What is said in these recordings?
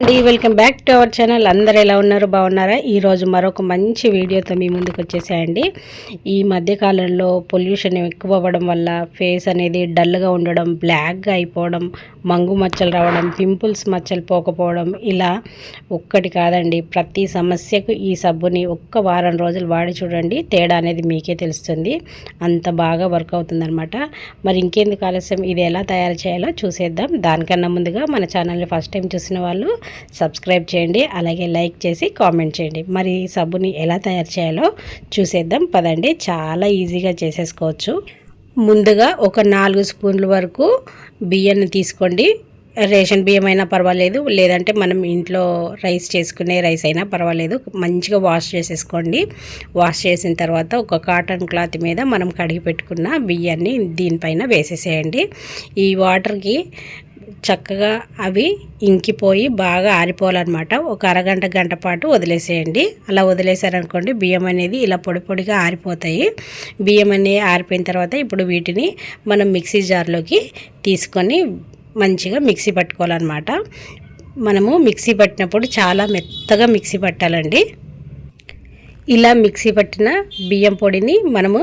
Welcome back to our channel. అందరు ఎలా ఉన్నారు, బాగున్నారా? ఈరోజు మరొక మంచి వీడియోతో మీ ముందుకు వచ్చేసాయండి. ఈ మధ్యకాలంలో పొల్యూషన్ ఎక్కువ అవ్వడం వల్ల ఫేస్ అనేది డల్గా ఉండడం, బ్లాక్గా అయిపోవడం, మంగు మచ్చలు రావడం, పింపుల్స్ మచ్చలు పోకపోవడం, ఇలా ఒక్కటి కాదండి, ప్రతి సమస్యకు ఈ సబ్బుని ఒక్క వారం రోజులు వాడి చూడండి, తేడా అనేది మీకే తెలుస్తుంది. అంత బాగా వర్క్ అవుతుందన్నమాట. మరి ఇంకెందుకు ఆలస్యం, ఇది ఎలా తయారు చేయాలో చూసేద్దాం. దానికన్నా ముందుగా మన ఛానల్ని ఫస్ట్ టైం చూసిన వాళ్ళు సబ్స్క్రైబ్ చేయండి, అలాగే లైక్ చేసి కామెంట్ చేయండి. మరి ఈ సబ్బుని ఎలా తయారు చేయాలో చూసేద్దాం పదండి. చాలా ఈజీగా చేసేసుకోవచ్చు. ముందుగా ఒక 4 స్పూన్ల వరకు బియ్యాన్ని తీసుకోండి. రేషన్ బియ్యం అయినా పర్వాలేదు, లేదంటే మనం ఇంట్లో రైస్ చేసుకునే రైస్ అయినా పర్వాలేదు. మంచిగా వాష్ చేసేసుకోండి. వాష్ చేసిన తర్వాత ఒక కాటన్ క్లాత్ మీద మనం కడిగి పెట్టుకున్న బియ్యాన్ని దీనిపైన వేసేసేయండి. ఈ వాటర్కి చక్కగా అవి ఇంకిపోయి బాగా ఆరిపోవాలన్నమాట. ఒక అరగంట గంట పాటు వదిలేసేయండి. అలా వదిలేసారనుకోండి, బియ్యం అనేది ఇలా పొడి పొడిగా ఆరిపోతాయి. బియ్యం అనేది ఆరిపోయిన తర్వాత ఇప్పుడు వీటిని మనం మిక్సీ జార్లోకి తీసుకొని మంచిగా మిక్సీ పట్టుకోవాలన్నమాట. మనము మిక్సీ పట్టినప్పుడు చాలా మెత్తగా మిక్సీ పట్టాలండి. ఇలా మిక్సీ పట్టిన బియ్యం పొడిని మనము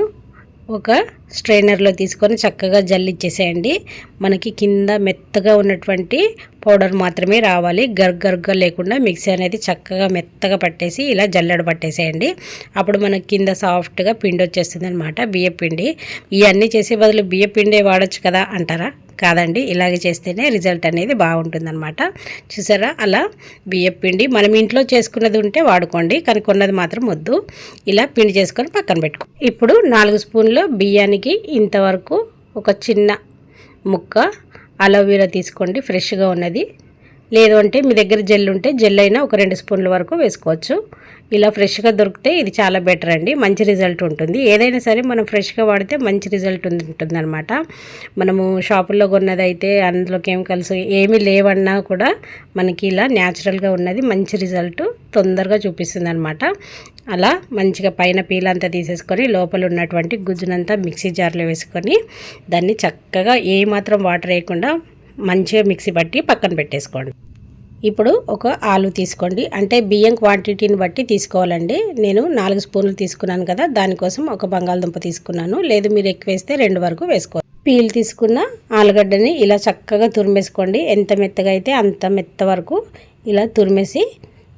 ఒక స్ట్రైనర్లో తీసుకొని చక్కగా జల్లిచ్చేసేయండి. మనకి కింద మెత్తగా ఉన్నటువంటి పౌడర్ మాత్రమే రావాలి, గర్గర్గా లేకుండా మిక్సీ అనేది చక్కగా మెత్తగా పట్టేసి ఇలా జల్లెడ పట్టేసేయండి. అప్పుడు మనకి కింద సాఫ్ట్గా పిండి వచ్చేస్తుంది అనమాట, బియ్య పిండి. ఇవన్నీ చేసే బదులు బియ్య పిండే వాడచ్చు కదా అంటారా? కాదండి, ఇలాగే చేస్తేనే రిజల్ట్ అనేది బాగుంటుందన్నమాట. చూసారా, అలా బియ్యం పిండి మనం ఇంట్లో చేసుకున్నది ఉంటే వాడుకోండి, కానీ కొన్నది మాత్రం వద్దు. ఇలా పిండి చేసుకొని పక్కన పెట్టుకో. ఇప్పుడు 4 స్పూన్ల బియ్యానికి ఇంతవరకు ఒక చిన్న ముక్క అలోవెరా తీసుకోండి, ఫ్రెష్గా ఉన్నది. లేదు అంటే మీ దగ్గర జెల్ ఉంటే జెల్ అయినా ఒక 2 స్పూన్ల వరకు వేసుకోవచ్చు. ఇలా ఫ్రెష్గా దొరికితే ఇది చాలా బెటర్ అండి, మంచి రిజల్ట్ ఉంటుంది. ఏదైనా సరే మనం ఫ్రెష్గా వాడితే మంచి రిజల్ట్ ఉంటుంది అనమాట. మనము షాపుల్లో కొన్నదైతే అందులో కెమికల్స్ ఏమీ లేవన్నా కూడా మనకి ఇలా న్యాచురల్గా ఉన్నది మంచి రిజల్ట్ తొందరగా చూపిస్తుంది అనమాట. అలా మంచిగా పైన పీలంతా తీసేసుకొని లోపల ఉన్నటువంటి గుజ్జునంతా మిక్సీ జార్లో వేసుకొని దాన్ని చక్కగా ఏమాత్రం వాటర్ వేయకుండా మంచిగా మిక్సీ పట్టి పక్కన పెట్టేసుకోండి. ఇప్పుడు ఒక ఆలు తీసుకోండి, అంటే బియ్యం క్వాంటిటీని బట్టి తీసుకోవాలండి. నేను 4 స్పూన్లు తీసుకున్నాను కదా, దానికోసం ఒక బంగాళదుంప తీసుకున్నాను. లేదు మీరు ఎక్కువ వేస్తే 2 వరకు వేసుకోవాలి. పీల్ తీసుకున్న ఆలుగడ్డని ఇలా చక్కగా తురిమేసుకోండి. ఎంత మెత్తగా అయితే అంత మెత్త వరకు ఇలా తురిమేసి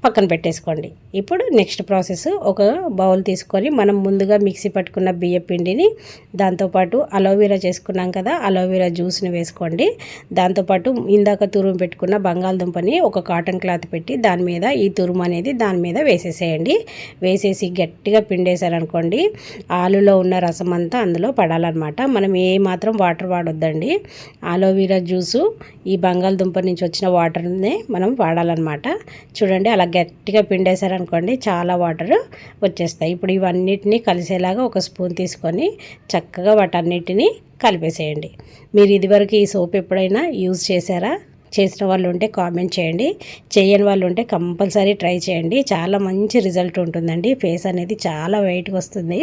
పక్కన పెట్టేసుకోండి. ఇప్పుడు నెక్స్ట్ ప్రాసెస్, ఒక బౌల్ తీసుకొని మనం ముందుగా మిక్సీ పట్టుకున్న బియ్య పిండిని, దాంతోపాటు అలోవెరా చేసుకున్నాం కదా, అలోవెరా జ్యూస్ని వేసుకోండి. దాంతోపాటు ఇందాక తురుము పెట్టుకున్న బంగాళదుంపని ఒక కాటన్ క్లాత్ పెట్టి దాని మీద ఈ తురుము అనేది దాని మీద వేసేసేయండి. వేసేసి గట్టిగా పిండేశారనుకోండి, ఆలులో ఉన్న రసం అంతా అందులో పడాలన్నమాట. మనం ఏ మాత్రం వాటర్ వాడొద్దండి. అలోవెరా జ్యూసు ఈ బంగాళదుంప నుంచి వచ్చిన వాటర్నే మనం వాడాలన్నమాట. చూడండి, అలా గట్టిగా పిండేశారనుకోండి చాలా వాటర్ వచ్చేస్తాయి. ఇప్పుడు ఇవన్నిటిని కలిసేలాగా ఒక స్పూన్ తీసుకొని చక్కగా వాటన్నిటిని కలిపేసేయండి. మీరు ఇదివరకు ఈ సోప్ ఎప్పుడైనా యూజ్ చేశారా? చేసిన వాళ్ళు ఉంటే కామెంట్ చేయండి, చేయని వాళ్ళు ఉంటే కంపల్సరీ ట్రై చేయండి. చాలా మంచి రిజల్ట్ ఉంటుందండి. ఫేస్ అనేది చాలా వెయిట్గా వస్తుంది.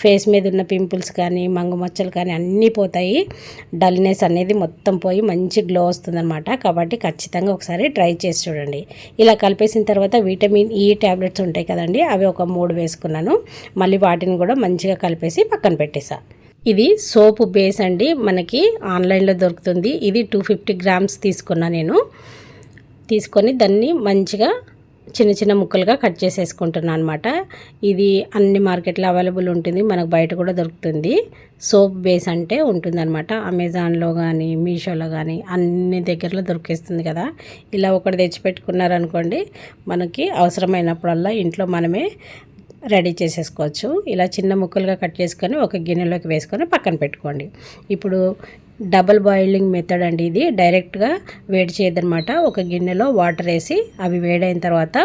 ఫేస్ మీద ఉన్న పింపుల్స్ కానీ మంగు మచ్చలు కానీ అన్నీ పోతాయి. డల్నెస్ అనేది మొత్తం పోయి మంచి గ్లో వస్తుందన్నమాట. కాబట్టి ఖచ్చితంగా ఒకసారి ట్రై చేసి చూడండి. ఇలా కలిపేసిన తర్వాత విటమిన్ ఈ ట్యాబ్లెట్స్ ఉంటాయి కదండి, అవి ఒక 3 వేసుకున్నాను. మళ్ళీ వాటిని కూడా మంచిగా కలిపేసి పక్కన పెట్టేసా. ఇది సోపు బేస్ అండి, మనకి ఆన్లైన్లో దొరుకుతుంది. ఇది 250 గ్రామ్స్ తీసుకున్నా నేను. తీసుకొని దాన్ని మంచిగా చిన్న చిన్న ముక్కలుగా కట్ చేసేసుకుంటున్నాను అనమాట. ఇది అన్ని మార్కెట్లో అవైలబుల్ ఉంటుంది, మనకు బయట కూడా దొరుకుతుంది. సోప్ బేస్ అంటే ఉంటుందన్నమాట. అమెజాన్లో కానీ మీషోలో కానీ అన్ని దగ్గరలో దొరికేస్తుంది కదా. ఇలా ఒకటి తెచ్చిపెట్టుకున్నారనుకోండి, మనకి అవసరమైనప్పుడల్లా ఇంట్లో మనమే రెడీ చేసేసుకోవచ్చు. ఇలా చిన్న ముక్కలుగా కట్ చేసుకొని ఒక గిన్నెలోకి వేసుకొని పక్కన పెట్టుకోండి. ఇప్పుడు డబల్ బాయిలింగ్ మెథడ్ అండి ఇది. డైరెక్ట్గా వేడి చేయదనమాట. ఒక గిన్నెలో వాటర్ వేసి అవి వేడైన తర్వాత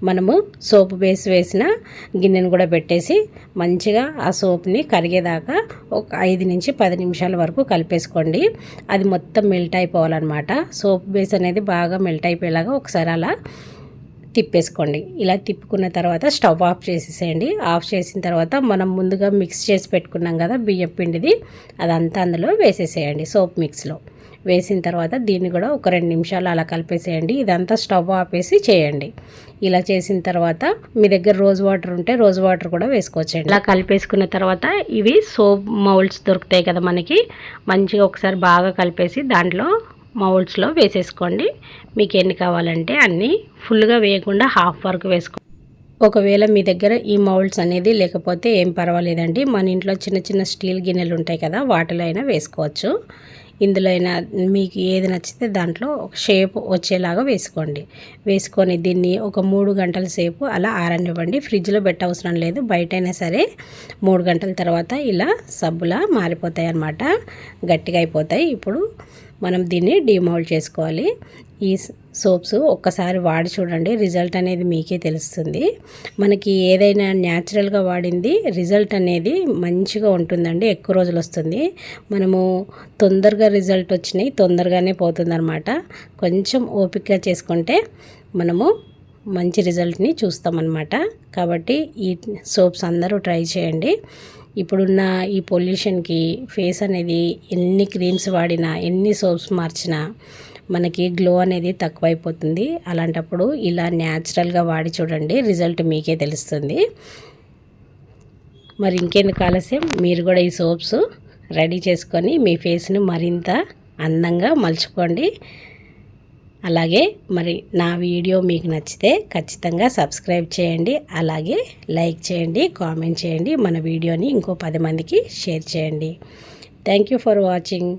మనము సోప్ బేస్ వేసిన గిన్నెను కూడా పెట్టేసి మంచిగా ఆ సోప్ని కరిగేదాకా ఒక 5 నుంచి 10 నిమిషాల వరకు కలిపేసుకోండి. అది మొత్తం మెల్ట్ అయిపోవాలన్నమాట. సోప్ బేస్ అనేది బాగా మెల్ట్ అయిపోయేలాగా ఒకసారి అలా తిప్పేసుకోండి. ఇలా తిప్పుకున్న తర్వాత స్టవ్ ఆఫ్ చేసేసేయండి. ఆఫ్ చేసిన తర్వాత మనం ముందుగా మిక్స్ చేసి పెట్టుకున్నాం కదా బియ్యం పిండిది, అదంతా అందులో వేసేసేయండి. సోప్ మిక్స్లో వేసిన తర్వాత దీన్ని కూడా ఒక 2 నిమిషాలు అలా కలిపేసేయండి. ఇదంతా స్టవ్ ఆపేసి చేయండి. ఇలా చేసిన తర్వాత మీ దగ్గర రోజ్ వాటర్ ఉంటే రోజ్ వాటర్ కూడా వేసుకోవచ్చండి. ఇలా కలిపేసుకున్న తర్వాత ఇవి సోప్ మౌల్డ్స్ దొరుకుతాయి కదా మనకి, మంచిగా ఒకసారి బాగా కలిపేసి దాంట్లో మౌల్డ్స్లో వేసేసుకోండి. మీకు ఎన్ని కావాలంటే అన్నీ, ఫుల్గా వేయకుండా హాఫ్ వరకు వేసుకోండి. ఒకవేళ మీ దగ్గర ఈ మౌల్డ్స్ అనేది లేకపోతే ఏం పర్వాలేదండి, మన ఇంట్లో చిన్న చిన్న స్టీల్ గిన్నెలు ఉంటాయి కదా, వాటిలో అయినా వేసుకోవచ్చు. ఇందులో అయినా మీకు ఏది నచ్చితే దాంట్లో ఒక షేప్ వచ్చేలాగా వేసుకోండి. వేసుకొని దీన్ని ఒక 3 గంటల సేపు అలా ఆరనివ్వండి. ఫ్రిడ్జ్లో పెట్టవసరం లేదు, బయటైనా సరే 3 గంటల తర్వాత ఇలా సబ్బులా మారిపోతాయి అన్నమాట, గట్టిగా అయిపోతాయి. ఇప్పుడు మనం దీన్ని డీమౌల్డ్ చేసుకోవాలి. ఈ సోప్స్ ఒక్కసారి వాడి చూడండి, రిజల్ట్ అనేది మీకే తెలుస్తుంది. మనకి ఏదైనా న్యాచురల్గా వాడింది రిజల్ట్ అనేది మంచిగా ఉంటుందండి, ఎక్కువ రోజులు వస్తుంది. మనము తొందరగా రిజల్ట్ వచ్చినాయి తొందరగానే పోతుందన్నమాట. కొంచెం ఓపికగా చేసుకుంటే మనము మంచి రిజల్ట్ని చూస్తామన్నమాట. కాబట్టి ఈ సోప్స్ అందరూ ట్రై చేయండి. ఇప్పుడున్న ఈ పొల్యూషన్కి ఫేస్ అనేది ఎన్ని క్రీమ్స్ వాడినా ఎన్ని సోప్స్ మార్చినా మనకి గ్లో అనేది తక్కువైపోతుంది. అలాంటప్పుడు ఇలా న్యాచురల్గా వాడి చూడండి, రిజల్ట్ మీకే తెలుస్తుంది. మరి ఇంకెందుకు ఆలస్యం, మీరు కూడా ఈ సోప్స్ రెడీ చేసుకొని మీ ఫేస్ని మరింత అందంగా మలుచుకోండి. అలాగే మరి నా వీడియో మీకు నచ్చితే ఖచ్చితంగా సబ్స్క్రైబ్ చేయండి, అలాగే లైక్ చేయండి, కామెంట్ చేయండి, మన వీడియోని ఇంకో 10 మందికి షేర్ చేయండి. Thank you for watching.